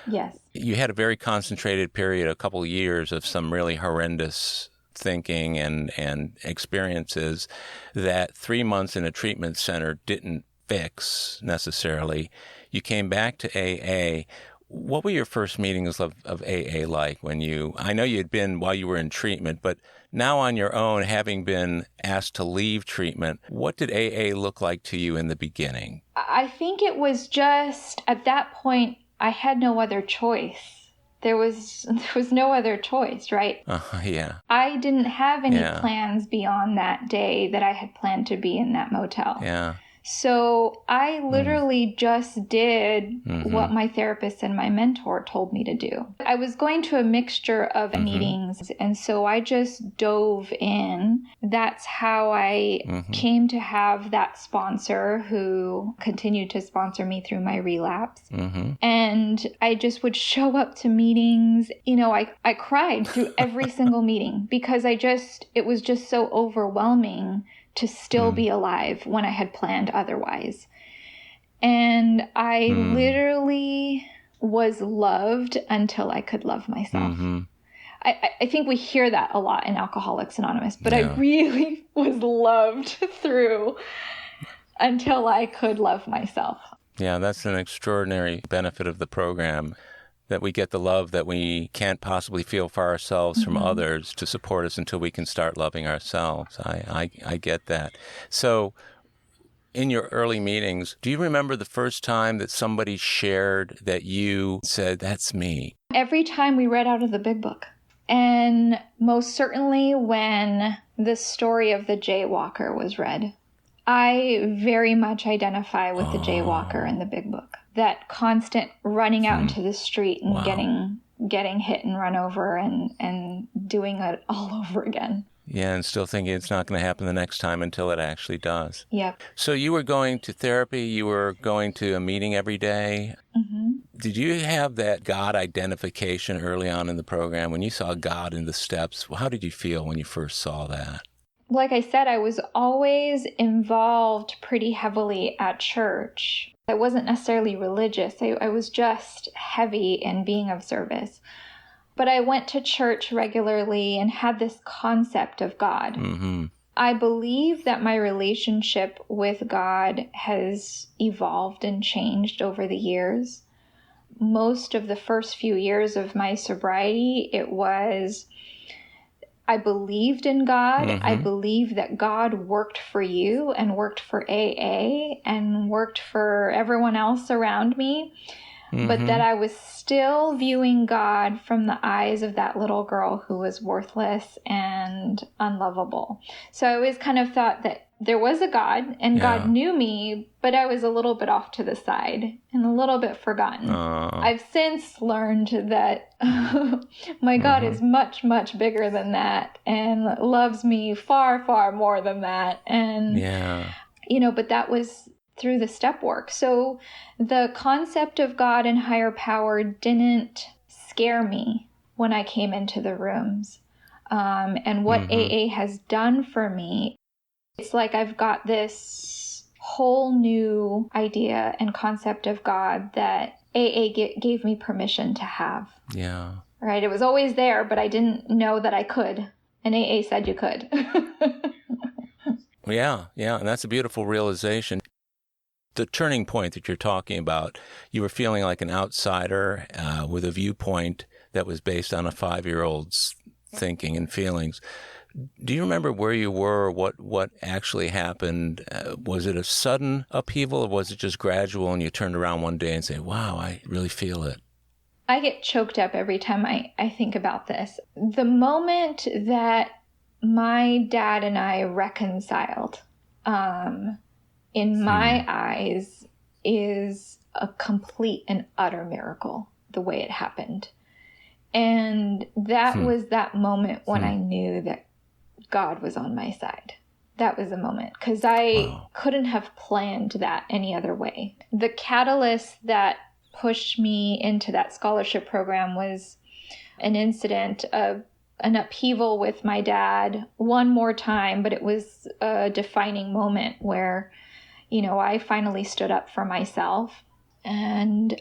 Yes. You had a very concentrated period, a couple of years of some really horrendous thinking and experiences that 3 months in a treatment center didn't fix necessarily. You came back to AA. What were your first meetings of AA like when I know you had been while you were in treatment, but now on your own, having been asked to leave treatment, what did AA look like to you in the beginning? I think it was just, at that point, I had no other choice. There was no other choice, right? I didn't have any plans beyond that day that I had planned to be in that motel. So I literally just did what my therapist and my mentor told me to do. I was going to a mixture of meetings, and so I just dove in. That's how I came to have that sponsor who continued to sponsor me through my relapse. And I just would show up to meetings. You know, I cried through every single meeting because it was just so overwhelming to still be alive when I had planned otherwise. And I literally was loved until I could love myself. I think we hear that a lot in Alcoholics Anonymous, but I really was loved through until I could love myself. Yeah, that's an extraordinary benefit of the program, that we get the love that we can't possibly feel for ourselves from others to support us until we can start loving ourselves. I get that. So in your early meetings, do you remember the first time that somebody shared that you said, that's me? Every time we read out of the big book. And most certainly when the story of the jaywalker was read. I very much identify with the jaywalker in the big book. That constant running out into the street and getting hit and run over and doing it all over again. Yeah, and still thinking it's not going to happen the next time until it actually does. Yep. So you were going to therapy, you were going to a meeting every day. Mm-hmm. Did you have that God identification early on in the program? When you saw God in the steps, how did you feel when you first saw that? Like I said, I was always involved pretty heavily at church. I wasn't necessarily religious. I was just heavy in being of service. But I went to church regularly and had this concept of God. Mm-hmm. I believe that my relationship with God has evolved and changed over the years. Most of the first few years of my sobriety, it was, I believed in God. Mm-hmm. I believed that God worked for you and worked for AA and worked for everyone else around me. But that I was still viewing God from the eyes of that little girl who was worthless and unlovable. So I always kind of thought that there was a God and God knew me, but I was a little bit off to the side and a little bit forgotten. I've since learned that my God is much, much bigger than that and loves me far, far more than that. And, but that was through the step work. So the concept of God and higher power didn't scare me when I came into the rooms. And what AA has done for me, it's like I've got this whole new idea and concept of God that AA gave me permission to have. Yeah. Right? It was always there, but I didn't know that I could. And AA said you could. Yeah. And that's a beautiful realization. The turning point that you're talking about, you were feeling like an outsider with a viewpoint that was based on a 5-year-old's thinking and feelings. Do you remember where you were, or what actually happened? Was it a sudden upheaval, or was it just gradual and you turned around one day and say, wow, I really feel it? I get choked up every time I think about this. The moment that my dad and I reconciled, in my eyes, is a complete and utter miracle, the way it happened. And that was that moment when I knew that God was on my side. That was the moment, because I couldn't have planned that any other way. The catalyst that pushed me into that scholarship program was an incident of an upheaval with my dad one more time, but it was a defining moment where I finally stood up for myself, and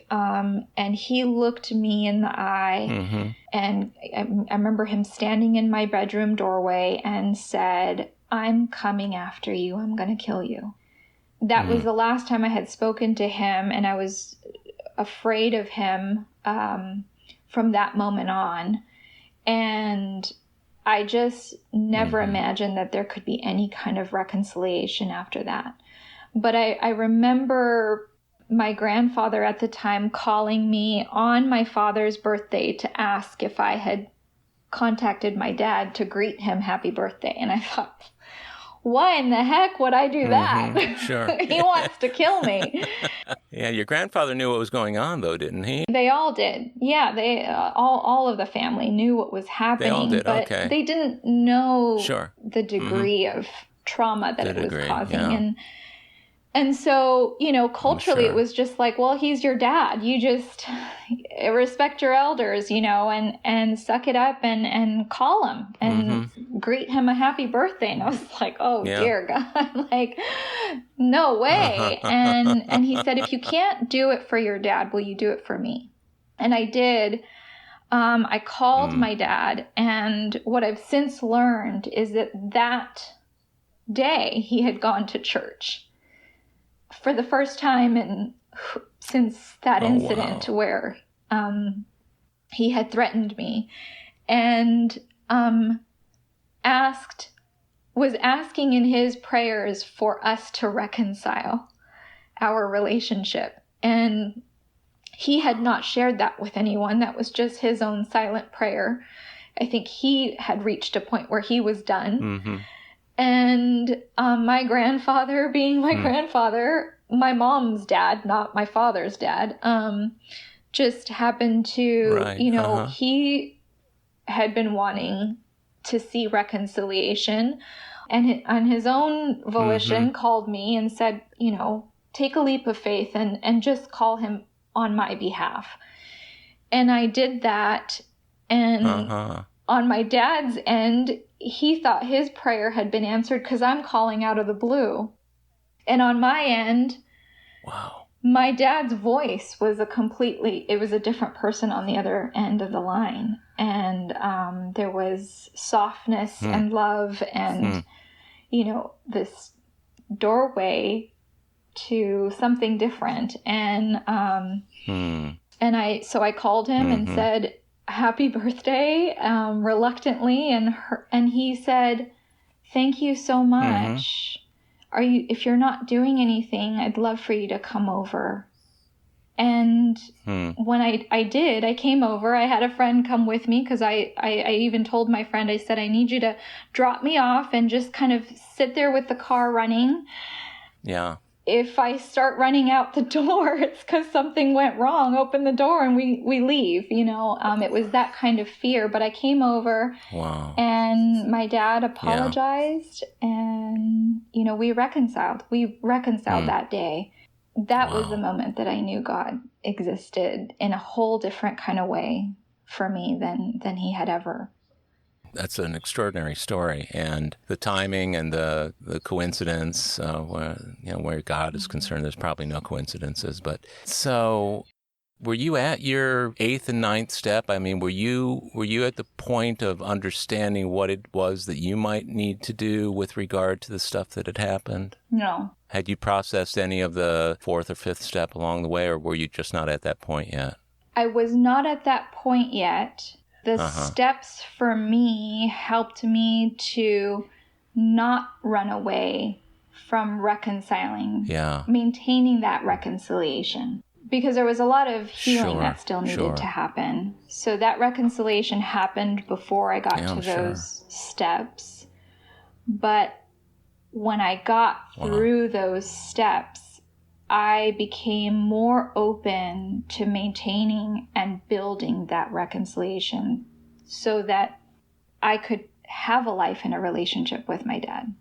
he looked me in the eye, and I remember him standing in my bedroom doorway and said, "I'm coming after you. I'm going to kill you." That was the last time I had spoken to him, and I was afraid of him from that moment on. And I just never imagined that there could be any kind of reconciliation after that. But I remember my grandfather at the time calling me on my father's birthday to ask if I had contacted my dad to greet him happy birthday. And I thought, why in the heck would I do that? Sure. He wants to kill me. Yeah, your grandfather knew what was going on, though, didn't he? They all did. Yeah, they all of the family knew what was happening. They all did, but okay. They didn't know Sure. the degree of trauma that it was causing. Yeah. And so, culturally it was just like, well, he's your dad. You just respect your elders, and suck it up and call him and greet him a happy birthday. And I was like, oh, dear God, like, no way. And he said, if you can't do it for your dad, will you do it for me? And I did. I called my dad, and what I've since learned is that day he had gone to church for the first time since that incident where he had threatened me, and was asking in his prayers for us to reconcile our relationship. And he had not shared that with anyone. That was just his own silent prayer. I think he had reached a point where he was done. And my grandfather, being my grandfather, my mom's dad, not my father's dad, just happened to, he had been wanting to see reconciliation, and on his own volition called me and said, take a leap of faith and just call him on my behalf. And I did that. And on my dad's end, he thought his prayer had been answered because I'm calling out of the blue. And on my end, wow, my dad's voice was it was a different person on the other end of the line. And there was softness and love and, this doorway to something different. And I called him and said, happy birthday, reluctantly. And he said, thank you so much. If you're not doing anything, I'd love for you to come over. And when I did, I came over. I had a friend come with me because I even told my friend, I said, I need you to drop me off and just kind of sit there with the car running. Yeah. If I start running out the door, it's because something went wrong. Open the door and we leave, It was that kind of fear. But I came over and my dad apologized and, we reconciled. We reconciled that day. That was the moment that I knew God existed in a whole different kind of way for me than he had ever. That's an extraordinary story, and the timing and the coincidence, where God is concerned, there's probably no coincidences. But so, were you at your 8th and 9th step? I mean, were you at the point of understanding what it was that you might need to do with regard to the stuff that had happened? No. Had you processed any of the 4th or 5th step along the way, or were you just not at that point yet? I was not at that point yet. The steps for me helped me to not run away from reconciling, maintaining that reconciliation. Because there was a lot of healing that still needed to happen. So that reconciliation happened before I got to those steps. But when I got through those steps, I became more open to maintaining and building that reconciliation so that I could have a life and a relationship with my dad.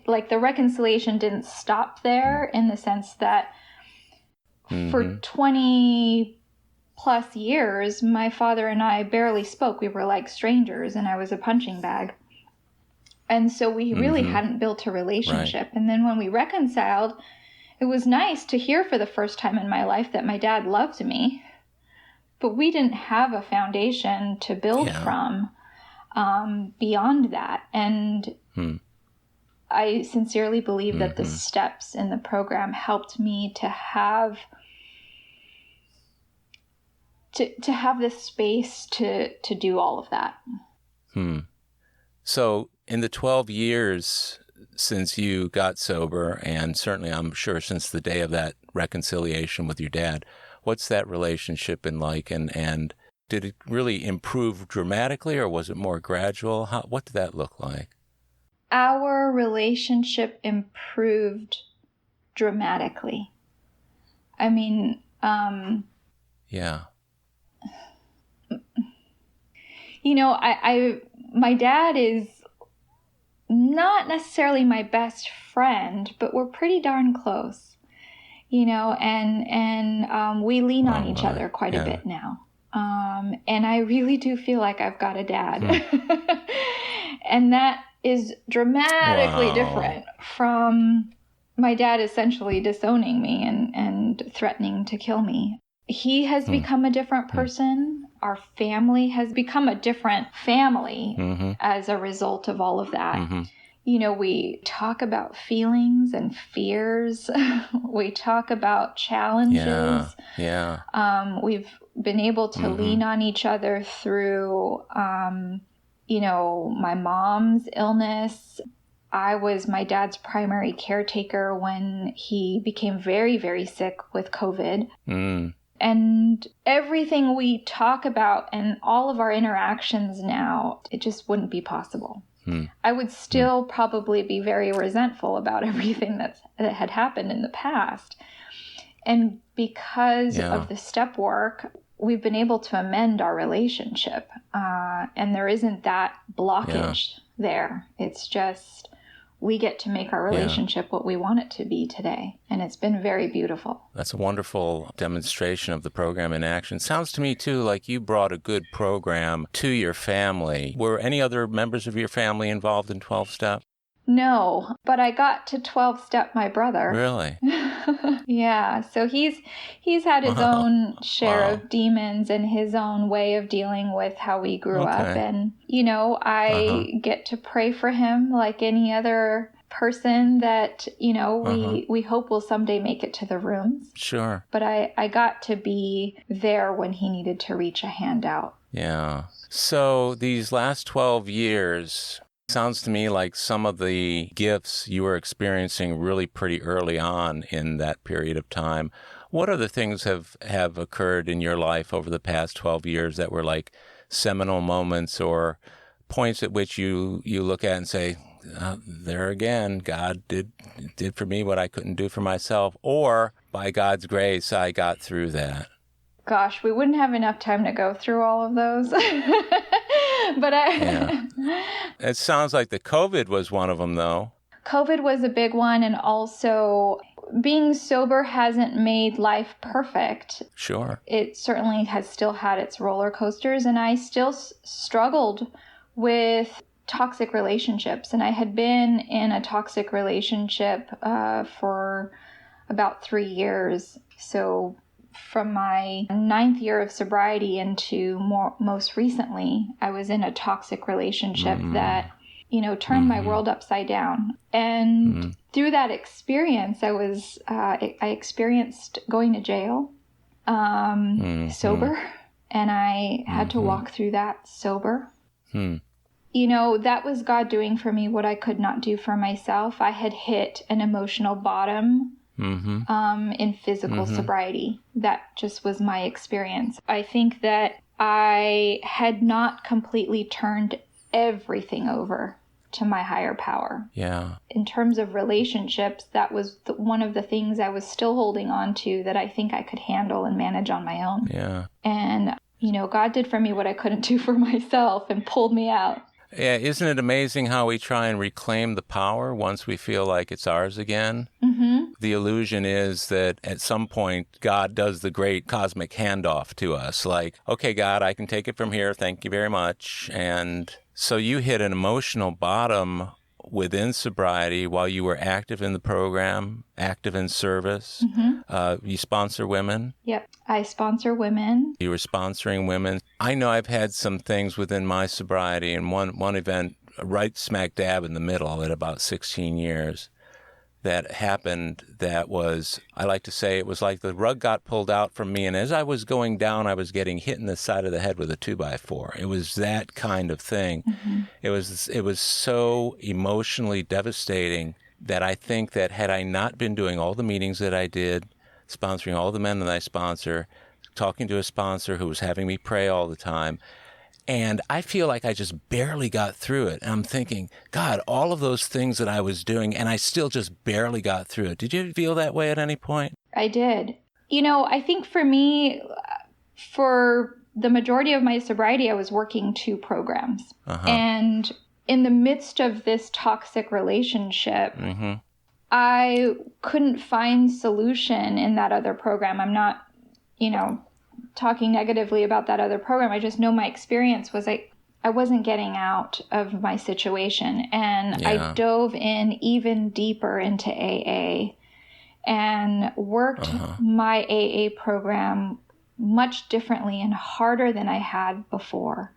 Like the reconciliation didn't stop there in the sense that for 20 plus years, my father and I barely spoke. We were like strangers and I was a punching bag. And so we really hadn't built a relationship. Right. And then when we reconciled, it was nice to hear for the first time in my life that my dad loved me, but we didn't have a foundation to build from beyond that. And I sincerely believe that the steps in the program helped me to have this space to do all of that. So in the 12 years since you got sober, and certainly I'm sure since the day of that reconciliation with your dad, what's that relationship been like? And did it really improve dramatically, or was it more gradual? What did that look like? Our relationship improved dramatically. I mean, my dad is not necessarily my best friend, but we're pretty darn close, and we lean on each other quite a bit now. And I really do feel like I've got a dad. And that is dramatically different from my dad essentially disowning me and threatening to kill me. He has become a different person. Our family has become a different family as a result of all of that. We talk about feelings and fears. We talk about challenges. We've been able to lean on each other through, my mom's illness. I was my dad's primary caretaker when he became very, very sick with COVID. And everything we talk about and all of our interactions now, it just wouldn't be possible. I would still probably be very resentful about everything that had happened in the past. And because of the step work, we've been able to amend our relationship. And there isn't that blockage there. It's just, we get to make our relationship what we want it to be today. And it's been very beautiful. That's a wonderful demonstration of the program in action. Sounds to me, too, like you brought a good program to your family. Were any other members of your family involved in 12-step? No, but I got to 12-step my brother. Really? Yeah, so he's had his own share of demons and his own way of dealing with how we grew up. And, I get to pray for him like any other person that, we hope will someday make it to the rooms. Sure. But I got to be there when he needed to reach a hand out. Yeah. So these last 12 years... sounds to me like some of the gifts you were experiencing really pretty early on in that period of time. What other things have occurred in your life over the past 12 years that were like seminal moments or points at which you look at and say, there again, God did for me what I couldn't do for myself, or by God's grace, I got through that? Gosh, we wouldn't have enough time to go through all of those. But It sounds like the COVID was one of them, though. COVID was a big one, and also being sober hasn't made life perfect. Sure. It certainly has still had its roller coasters, and I still struggled with toxic relationships. And I had been in a toxic relationship for about 3 years. So from my 9th year of sobriety into most recently, I was in a toxic relationship that, turned my world upside down. And through that experience, I experienced going to jail, sober, and I had to walk through that sober. That was God doing for me what I could not do for myself. I had hit an emotional bottom in physical sobriety. That just was my experience. I think that I had not completely turned everything over to my higher power. Yeah. In terms of relationships, that was one of the things I was still holding on to that I think I could handle and manage on my own. Yeah. And, God did for me what I couldn't do for myself and pulled me out. Yeah, isn't it amazing how we try and reclaim the power once we feel like it's ours again? The illusion is that at some point, God does the great cosmic handoff to us. Like, okay, God, I can take it from here. Thank you very much. And so you hit an emotional bottom within sobriety while you were active in the program, active in service. You sponsor women. Yep, I sponsor women. You were sponsoring women. I know I've had some things within my sobriety, and one event right smack dab in the middle at about 16 years that happened that was, I like to say, it was like the rug got pulled out from me, and as I was going down, I was getting hit in the side of the head with a 2x4. It was that kind of thing. It was so emotionally devastating that I think that had I not been doing all the meetings that I did, sponsoring all the men that I sponsor, talking to a sponsor who was having me pray all the time, and I feel like I just barely got through it. And I'm thinking, God, all of those things that I was doing, and I still just barely got through it. Did you feel that way at any point? I did. I think for me, for the majority of my sobriety, I was working 2 programs. And in the midst of this toxic relationship, I couldn't find solution in that other program. I'm not, talking negatively about that other program. I just know my experience was I wasn't getting out of my situation. And I dove in even deeper into AA and worked my AA program much differently and harder than I had before.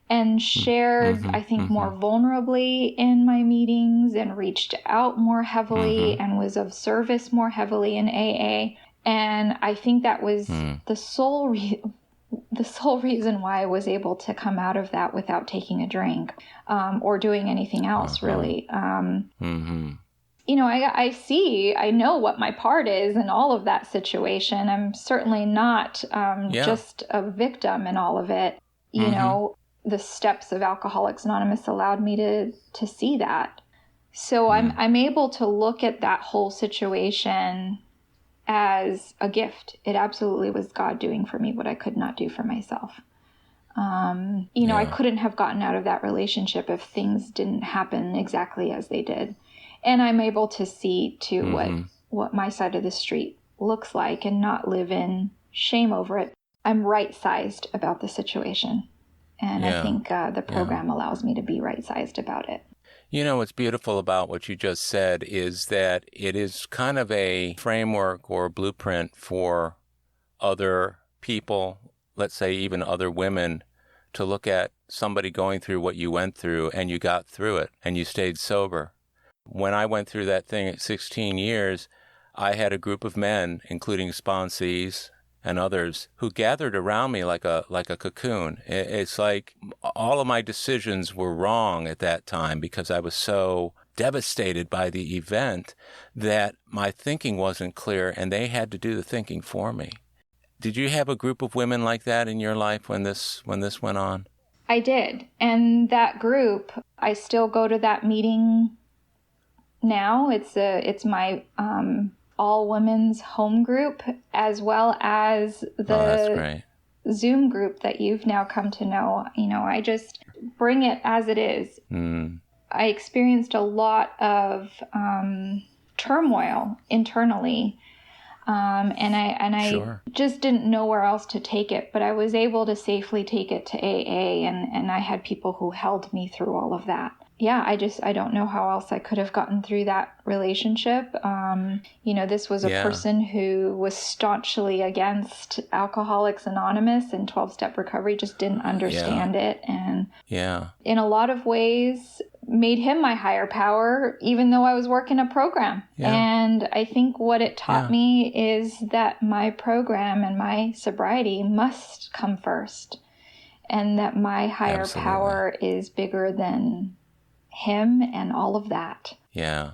And shared, I think, more vulnerably in my meetings and reached out more heavily and was of service more heavily in AA. And I think that was the sole reason why I was able to come out of that without taking a drink or doing anything else, really. I know what my part is in all of that situation. I'm certainly not just a victim in all of it. You know, the steps of Alcoholics Anonymous allowed me to see that. So I'm able to look at that whole situation as a gift. It absolutely was God doing for me what I could not do for myself. I couldn't have gotten out of that relationship if things didn't happen exactly as they did. And I'm able to see too what my side of the street looks like and not live in shame over it. I'm right-sized about the situation. And I think the program allows me to be right-sized about it. You know, what's beautiful about what you just said is that it is kind of a framework or blueprint for other people, let's say even other women, to look at somebody going through what you went through and you got through it and you stayed sober. When I went through that thing at 16 years, I had a group of men, including sponsees and others, who gathered around me like a cocoon. It's like all of my decisions were wrong at that time because I was so devastated by the event that my thinking wasn't clear, and they had to do the thinking for me. Did you have a group of women like that in your life when this went on? I did. And that group, I still go to that meeting now. It's my all women's home group, as well as the Zoom group that you've now come to know. I just bring it as it is. I experienced a lot of turmoil internally. And I just didn't know where else to take it, but I was able to safely take it to AA, and I had people who held me through all of that. Yeah, I don't know how else I could have gotten through that relationship. This was a person who was staunchly against Alcoholics Anonymous and 12-step recovery, just didn't understand it. And in a lot of ways made him my higher power, even though I was working a program. And I think what it taught me is that my program and my sobriety must come first, and that my higher power is bigger than him and all of that. Yeah.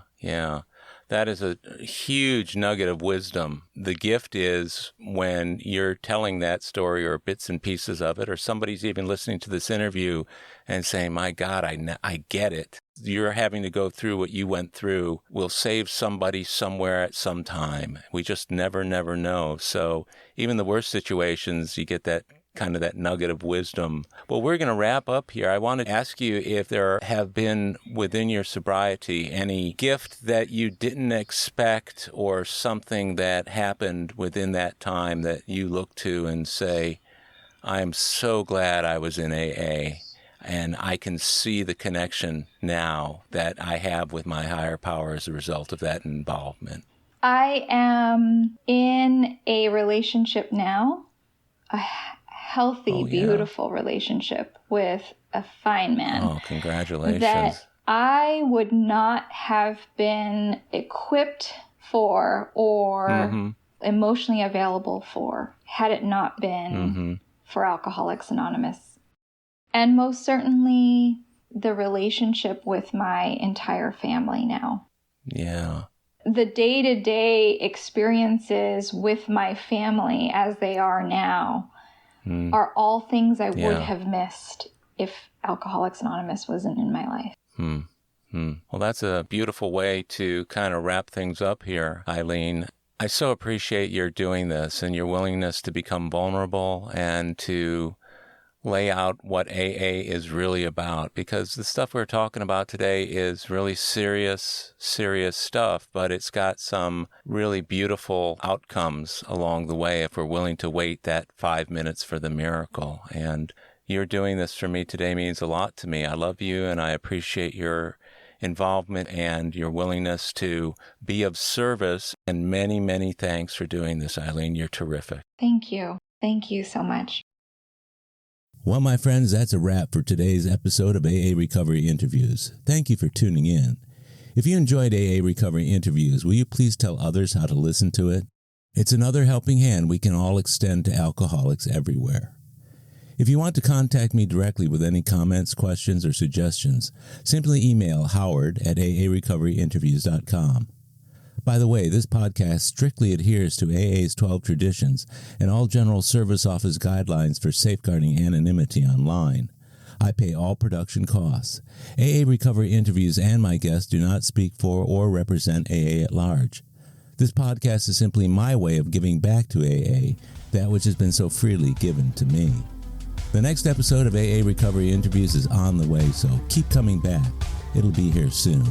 That is a huge nugget of wisdom. The gift is when you're telling that story or bits and pieces of it, or somebody's even listening to this interview and saying, my God, I get it. You're having to go through what you went through will save somebody somewhere at some time. We just never know. So even the worst situations, you get that kind of that nugget of wisdom. Well, we're going to wrap up here. I want to ask you if there have been within your sobriety any gift that you didn't expect, or something that happened within that time that you look to and say, I'm so glad I was in AA, and I can see the connection now that I have with my higher power as a result of that involvement. I am in a relationship now, a healthy, beautiful relationship with a fine man. Oh, congratulations. That I would not have been equipped for or emotionally available for had it not been for Alcoholics Anonymous. And most certainly the relationship with my entire family now. Yeah. The day-to-day experiences with my family as they are now are all things I would have missed if Alcoholics Anonymous wasn't in my life. Well, that's a beautiful way to kind of wrap things up here, Aileen. I so appreciate your doing this and your willingness to become vulnerable and to lay out what AA is really about, because the stuff we're talking about today is really serious stuff, but it's got some really beautiful outcomes along the way if we're willing to wait that 5 minutes for the miracle. And you're doing this for me today means a lot to me. I love you, and I appreciate your involvement and your willingness to be of service. And many, many thanks for doing this, Aileen. You're terrific. Thank you. Thank you so much. Well, my friends, that's a wrap for today's episode of AA Recovery Interviews. Thank you for tuning in. If you enjoyed AA Recovery Interviews, will you please tell others how to listen to it? It's another helping hand we can all extend to alcoholics everywhere. If you want to contact me directly with any comments, questions, or suggestions, simply email howard@aarecoveryinterviews.com. By the way, this podcast strictly adheres to AA's 12 traditions and all General Service Office guidelines for safeguarding anonymity online. I pay all production costs. AA Recovery Interviews and my guests do not speak for or represent AA at large. This podcast is simply my way of giving back to AA that which has been so freely given to me. The next episode of AA Recovery Interviews is on the way, so keep coming back. It'll be here soon.